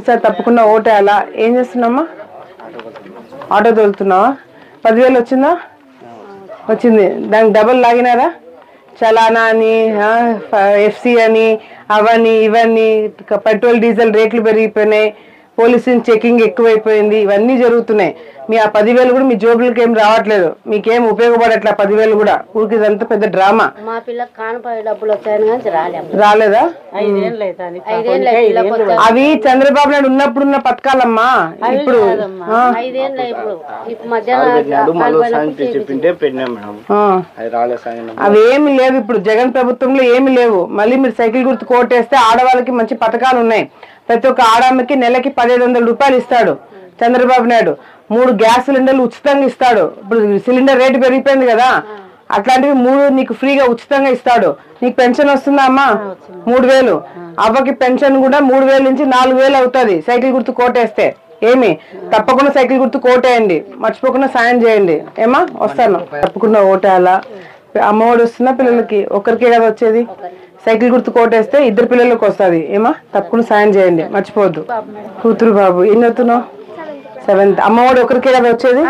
ఈసారి తప్పకుండా ఓటేయాలా. ఏం చేస్తున్నామ్మా? ఆటో తోలుతున్నావా? 10,000 వచ్చిందా? వచ్చింది. దానికి డబల్ లాగినారా? చలానా అని, ఎఫ్సి అని, అవన్నీ ఇవన్నీ, పెట్రోల్ డీజిల్ రేట్లు పెరిగిపోయినాయి, పోలీసు చెకింగ్ ఎక్కువైపోయింది, ఇవన్నీ జరుగుతున్నాయి. మీ ఆ 10,000 కూడా మీ జోబులకి ఏం రావట్లేదు, మీకేం ఉపయోగపడట్లే 10,000 కూడా. ఊరికి ఇదంతా పెద్ద డ్రామా. మా పిల్లకి కానుపాయి డబ్బులు వచ్చాయని రాలేదా? అవి చంద్రబాబు నాయుడు ఉన్నప్పుడున్న పథకాలమ్మా. ఇప్పుడు అవి ఏమి లేవు, ఇప్పుడు జగన్ ప్రభుత్వంలో ఏమి లేవు. మళ్ళీ మీరు సైకిల్ గుర్తు కోటేస్తే ఆడవాళ్ళకి మంచి పథకాలు ఉన్నాయి. ప్రతి ఒక్క ఆడమ్మకి నెలకి 1,500 రూపాయలు ఇస్తాడు చంద్రబాబు నాయుడు. 3 గ్యాస్ సిలిండర్లు ఉచితంగా ఇస్తాడు. ఇప్పుడు సిలిండర్ రేటు పెరిగిపోయింది కదా, అట్లాంటివి 3 నీకు ఫ్రీగా ఉచితంగా ఇస్తాడు. నీకు పెన్షన్ వస్తుందా అమ్మా? 3,000. అవ్వకి పెన్షన్ కూడా 3,000 నుంచి 4,000 అవుతుంది సైకిల్ గుర్తు కోటేస్తే. ఏమి తప్పకుండా సైకిల్ గుర్తు కోటేయండి, మర్చిపోకుండా సాయం చేయండి. ఏమా? వస్తాను. తప్పకుండా ఓటేయాలా. అమ్మఒడి వస్తున్నా పిల్లలకి? ఒక్కరికే కదా వచ్చేది. సైకిల్ గుర్తు కోటేస్తే 2 పిల్లలకు వస్తుంది. ఏమా? తప్పకుండా సాయం చేయండి, మర్చిపోవద్దు. కూతురు బాబు ఏం చదువుతున్నావు? 7th. అమ్మఒడి ఒకరికే కదా వచ్చేది.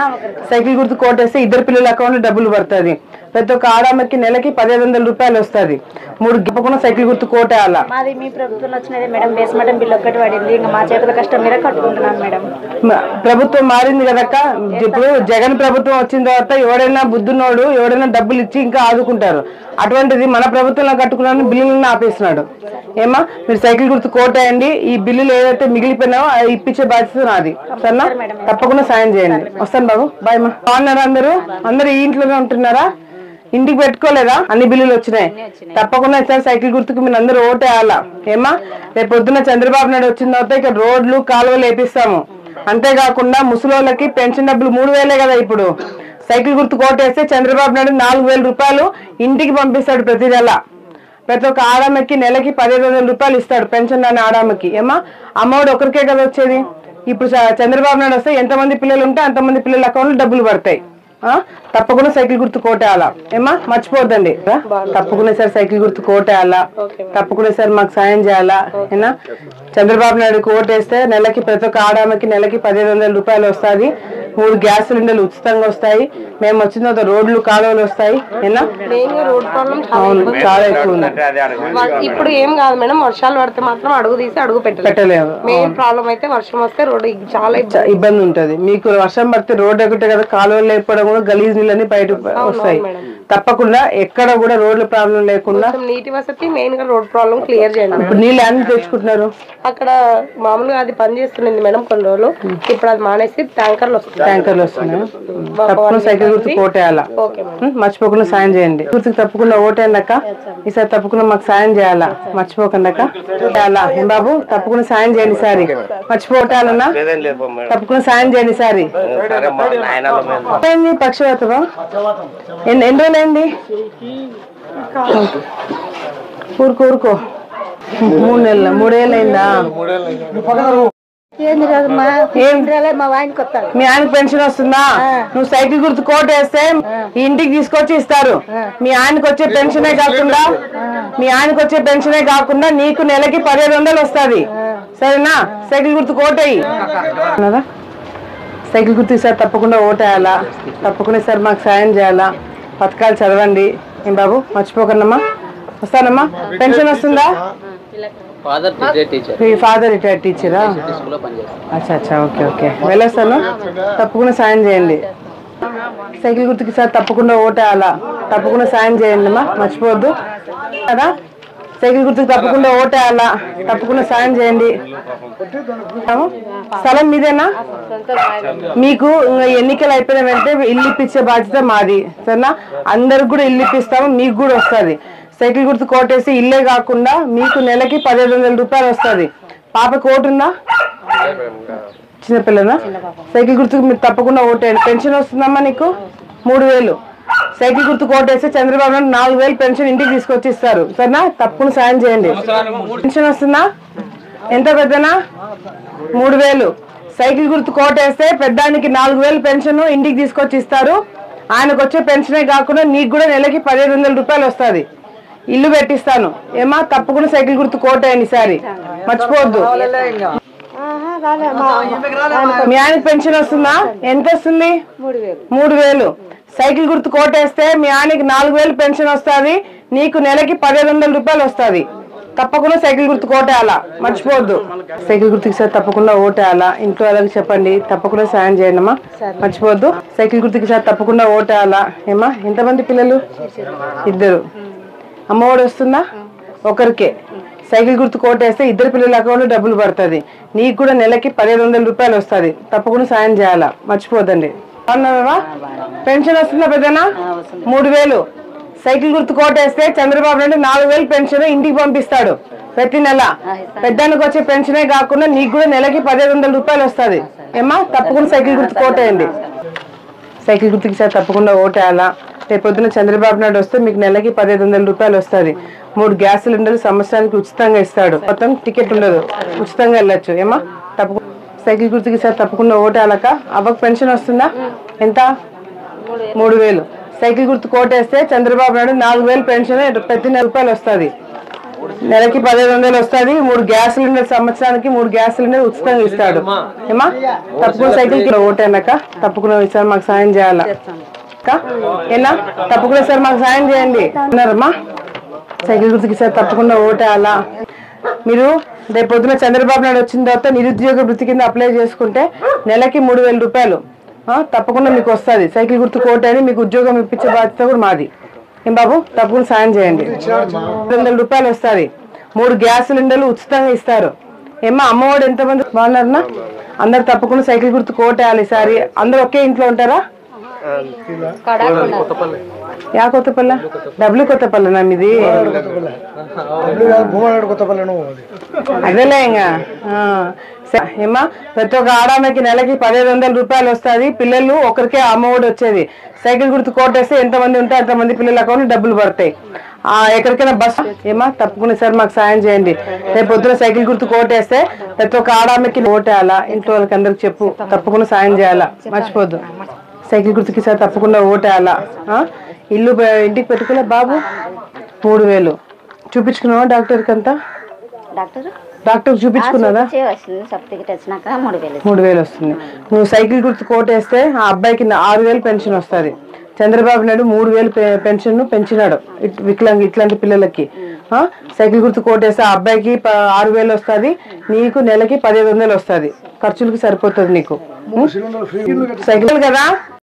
సైకిల్ గుర్తు కోటేస్తే 2 పిల్లల అకౌంట్లో డబ్బులు పడుతుంది. ప్రతి ఒక్క ఆడమ్మకి నెలకి 1,500 రూపాయలు వస్తుంది. 3 గిప్పకుండా సైకిల్ గుర్తు కోటేయాలా. మాది మీ ప్రభుత్వం వచ్చినదే మేడం, బేస్మెంట్ బిల్లు ఒక్కటి పడింది. ఇంకా మా చేతుల కష్టం మీరే కట్టుకుంటున్నాం మేడం. ప్రభుత్వం మారింది కదక్క. ఇప్పుడు జగన్ ప్రభుత్వం వచ్చిన తర్వాత ఎవడైనా బుద్ధున్నోడు ఎవడైనా డబ్బులు ఇచ్చి ఇంకా ఆదుకుంటారు. అటువంటిది మన ప్రభుత్వంలో కట్టుకున్నాను బిల్లులను ఆపేస్తున్నాడు. ఏమా? మీరు సైకిల్ గుర్తు కోటేయండి. ఈ బిల్లులు ఏదైతే మిగిలిపోయినావో అది ఇప్పించే బాధ్యత నాది. సరేనా? తప్పకుండా సాయం చేయండి. వస్తాను బాబు, బాయ్ మా. బాగున్నారా అందరూ? అందరూ ఈ ఇంట్లోనే ఉంటున్నారా? ఇంటికి పెట్టుకోలేదా? అన్ని బిల్లులు వచ్చినాయి. తప్పకుండా ఈసారి సైకిల్ గుర్తుకు మీరు అందరూ ఓటేయాలా. ఏమా? రేపు పొద్దున్న చంద్రబాబు నాయుడు వచ్చిన తర్వాత ఇక్కడ రోడ్లు కాలువలు వేపిస్తాము. అంతేకాకుండా ముసలోళ్ళకి పెన్షన్ డబ్బులు 3,000 కదా ఇప్పుడు. సైకిల్ గుర్తు కోటేస్తే చంద్రబాబు నాయుడు 4,000 రూపాయలు ఇంటికి పంపిస్తాడు ప్రతి నెల. ప్రతి ఒక్క ఆడమ్మకి నెలకి 1,500 రూపాయలు ఇస్తాడు పెన్షన్ రాని ఆడమ్మకి. ఏమా? అమ్మఒడి ఒకరికే కదా వచ్చేది. ఇప్పుడు చంద్రబాబు నాయుడు వస్తే ఎంతమంది పిల్లలు ఉంటే అంతమంది పిల్లల అకౌంట్లో డబ్బులు పడతాయి. తప్పకుండా సైకిల్ గుర్తు కోటేయాలా. ఏమా? మర్చిపోద్దండి. తప్పకుండా సార్ సైకిల్ గుర్తు కోటేయాలా. తప్పకుండా సార్ మాకు సాయం చేయాలా. ఏనా? చంద్రబాబు నాయుడుకి ఓటేస్తే నెలకి ప్రతి ఒక్క ఆడామకి నెలకి 1,500 రూపాయలు వస్తుంది. 3 గ్యాస్ సిలిండర్లు ఉచితంగా వస్తాయి. మేము వచ్చిన తర్వాత రోడ్లు కాలువలు వస్తాయి. ఏనా? అవును, చాలా ఎక్కువ ఉంది. ఇప్పుడు ఏం కాదు మేడం, వర్షాలు పడితే మాత్రం అడుగు తీసి అడుగు పెట్టలేము. మెయిన్ ప్రాబ్లం అయితే వర్షం వస్తే రోడ్డు చాలా ఇబ్బంది ఉంటది. మీకు వర్షం పడితే రోడ్డు ఒకటే కదా, కాలువలు లేకపోవడం కూడా గలీజ్ నీళ్ళని బయట వస్తాయి. తప్పకుండా ఎక్కడ కూడా రోడ్ల ప్రాబ్లం లేకుండా నీటి వసతి మెయిన్ గా రోడ్ ప్రాబ్లం క్లియర్ చేయండి. ఇప్పుడు నీళ్ళు అన్ని తెచ్చుకుంటున్నారు. అక్కడ మామూలుగా అది పని చేస్తుంది మేడం కొన్ని రోజులు. ఇప్పుడు అది మానేసి ట్యాంకర్లు వస్తున్నాయి. తప్పకుండా సైకిల్ గుర్తు కోటేయాలా. మర్చిపోకుండా సాయం చేయండి. గుర్తుకు తప్పకుండా ఓటేయండి అక్క. ఈసారి తప్పకుండా మాకు సాయం చేయాలా, మర్చిపోకండి అక్క. ఏం బాబు? తప్పకుండా సాయం చేయండి సారి, మర్చిపోటాలన్నా. తప్పకుండా సాయం చేయండి సారి. పక్షవాతమా? ఎన్ని రోజులైంది? ఊరుకో 3 నెలలు 3 ఏళ్ళు అయిందా? మీ ఆయనకు పెన్షన్ వస్తుందా? నువ్వు సైకిల్ గుర్తు కోటేస్తే ఇంటికి తీసుకొచ్చి ఇస్తారు. మీ ఆయనకు వచ్చే పెన్షనే కాకుండా నీకు నెలకి 1,500 వస్తుంది. సరేనా? సైకిల్ గుర్తు కోటేయి. సైకిల్ గుర్తు సార్ తప్పకుండా ఓటేయాలా. తప్పకుండా సార్ మాకు సాయం చేయాలా. పథకాలు చదవండి. ఏం బాబు? మర్చిపోకన్నమ్మా. వస్తానమ్మా. పెన్షన్ వస్తుందా? మీ ఫాదర్ రిటైర్డ్ టీచరా? అచ్చా ఓకే వెళ్ళొస్తాను. తప్పకుండా సాయం చేయండి. సైకిల్ గుర్తుకి సార్ తప్పకుండా ఓటేయాలా. తప్పకుండా సాయం చేయండి అమ్మా, మర్చిపోవద్దు కదా. సైకిల్ గుర్తుకు తప్పకుండా ఓటేయాలా. తప్పకుండా సాయం చేయండి. స్థలం మీదేనా? మీకు ఎన్నికలు అయిపోయిన వెంటనే ఇల్లు ఇప్పించే బాధ్యత మాది. సరేనా? అందరికి కూడా ఇల్లు ఇప్పిస్తాము, మీకు కూడా వస్తుంది. సైకిల్ గుర్తు కోటేసి ఇల్లే కాకుండా మీకు నెలకి 1,500 రూపాయలు వస్తుంది. పాపకి ఓటు ఉందా? చిన్నపిల్లనా? సైకిల్ గుర్తుకు మీరు తప్పకుండా ఓటేయండి. పెన్షన్ వస్తుందమ్మా నీకు 3,000. సైకిల్ గుర్తు కోటేస్తే చంద్రబాబు నాయుడు 4,000 పెన్షన్ ఇంటికి తీసుకొచ్చి ఇస్తారు. సరేనా? తప్పకుండా సాయం చేయండి. పెన్షన్ వస్తుందా? ఎంత పెద్దనా? 3,000. సైకిల్ గుర్తు కోటేస్తే పెద్దానికి 4,000 పెన్షన్ ఇంటికి తీసుకొచ్చి ఇస్తారు. ఆయనకు వచ్చే పెన్షనే కాకుండా నీకు కూడా నెలకి 1,500 రూపాయలు వస్తుంది. ఇల్లు పెట్టిస్తాను. ఏమా? తప్పకుండా సైకిల్ గుర్తు కోటేయండి ఈసారి, మర్చిపోవద్దు. మీ ఆయనకి పెన్షన్ వస్తుందా? ఎంత వస్తుంది? 3,000. సైకిల్ గుర్తు కోటేస్తే మీ ఆయనకి 4,000 పెన్షన్ వస్తుంది, నీకు నెలకి 1,500 రూపాయలు వస్తుంది. తప్పకుండా సైకిల్ గుర్తు కోటేయాలా, మర్చిపోవద్దు. సైకిల్ గుర్తుకి సార్ తప్పకుండా ఓటేయాలా. ఇంట్లో అలాగే చెప్పండి, తప్పకుండా సాయం చేయండి అమ్మా, మర్చిపోవద్దు. సైకిల్ గుర్తుకి సార్ తప్పకుండా ఓటేయాలా. ఏమా ఎంతమంది పిల్లలు? 2. అమ్మఒడి వస్తుందా? ఒకరికే. సైకిల్ గుర్తు కోటేస్తే 2 పిల్లల అకౌంట్లో డబ్బులు పడుతుంది, నీకు కూడా నెలకి 1,500 రూపాయలు వస్తుంది. తప్పకుండా సాయం చేయాలా, మర్చిపోదండి. అన్నావా? పెన్షన్ వస్తుందా పెద్దనా? 3,000. సైకిల్ గుర్తు కోటేస్తే చంద్రబాబు నాయుడు 4,000 పెన్షన్ ఇంటికి పంపిస్తాడు ప్రతి నెల. పెద్దానికి వచ్చే పెన్షనే కాకుండా నీకు కూడా నెలకి 1,500 రూపాయలు వస్తుంది. ఏమా తప్పకుండా సైకిల్ గుర్తు కోటేయండి. సైకిల్ గుర్తుకి సార్ తప్పకుండా ఓటేయాలా. రేపు పొద్దున చంద్రబాబు నాయుడు వస్తే మీకు నెలకి 1,500 రూపాయలు వస్తుంది. 3 గ్యాస్ సిలిండర్లు సంవత్సరానికి ఉచితంగా ఇస్తాడు. మొత్తం టికెట్ ఉండదు, ఉచితంగా వెళ్ళొచ్చు. ఏమా తప్పకుండా సైకిల్ గుర్తుకి సార్ తప్పకుండా ఓటేయాలక. అవ్వకు పెన్షన్ వస్తుందా? ఎంత? 3,000. సైకిల్ గుర్తు కోటేస్తే చంద్రబాబు నాయుడు 4,000 పెన్షన్ ప్రతి నెల రూపాయలు వస్తుంది, నెలకి 1,500 వస్తుంది. 3 గ్యాస్ సిలిండర్ సంవత్సరానికి 3 గ్యాస్ సిలిండర్ ఉచితంగా ఇస్తాడు. ఏమా తప్పకుండా సైకిల్ ఓటేనక. తప్పకుండా సార్ మాకు సాయం చేయాలా ఏనా? తప్పకుండా సార్ మాకు సాయం చేయండి అన్నారమ్మా. సైకిల్ గుర్తుకి సార్ తప్పకుండా ఓటేయాలా. మీరు రేపు పొద్దున చంద్రబాబు నాయుడు వచ్చిన తర్వాత నిరుద్యోగ వృత్తి కింద అప్లై చేసుకుంటే నెలకి 3,000 రూపాయలు తప్పకుండా మీకు వస్తుంది. సైకిల్ గుర్తు కోటని మీకు ఉద్యోగం ఇప్పించే బాధ్యత కూడా మాది. ఏం బాబు తప్పకుండా సాయం చేయండి. 200 రూపాయలు వస్తుంది. 3 గ్యాస్ సిలిండర్లు ఉచితంగా ఇస్తారు. ఏమా అమ్మఒడి ఎంతమంది బాగున్నారన్నా? అందరు తప్పకుండా సైకిల్ గుర్తు కోటేయాలి. ఈసారి అందరు ఒకే ఇంట్లో ఉంటారా? యా కొత్తపల్లె? డబ్ల్యూ కొత్తపల్లెనా మీది? అదేలే ఇంకా. ఏమా ప్రతి ఒక్క ఆడామకి నెలకి 1,500 రూపాయలు వస్తుంది. పిల్లలు ఒకరికే అమ్మఒడి వచ్చేది. సైకిల్ గుర్తు కోటేస్తే ఎంతమంది ఉంటే అంతమంది పిల్లల అకౌంట్ డబ్బులు పడతాయి. ఎక్కడికైనా బస్సు ఏమా తప్పకుండా సార్ మాకు సాయం చేయండి. రేపు పొద్దున సైకిల్ గుర్తు కోటేస్తే ప్రతి ఒక్క ఆడామకి ఓటేయాలా. ఇంట్లో వాళ్ళకి అందరికి చెప్పు, తప్పకుండా సాయం చేయాలా, మర్చిపోద్దు. సైకిల్ గుర్తుకి సార్ తప్పకుండా ఓటేయాలా. ఇల్లు ఇంటికి పెట్టుకునే బాబు 3,000 చూపించుకున్నావా డాక్టర్కి? అంతా డాక్టర్ చూపించుకున్నదా? 3,000 వస్తుంది. నువ్వు సైకిల్ గుర్తు కోటేస్తే ఆ అబ్బాయికి 6,000 పెన్షన్ వస్తుంది. చంద్రబాబు నాయుడు 3,000 పెన్షన్ పెంచినాడు ఇట్లాంటి పిల్లలకి. సైకిల్ గుర్తు కోటేస్తే ఆ అబ్బాయికి 6,000 వస్తుంది, నీకు నెలకి 1,500 వస్తుంది. ఖర్చులకి సరిపోతుంది నీకు. సైకిల్ కదా.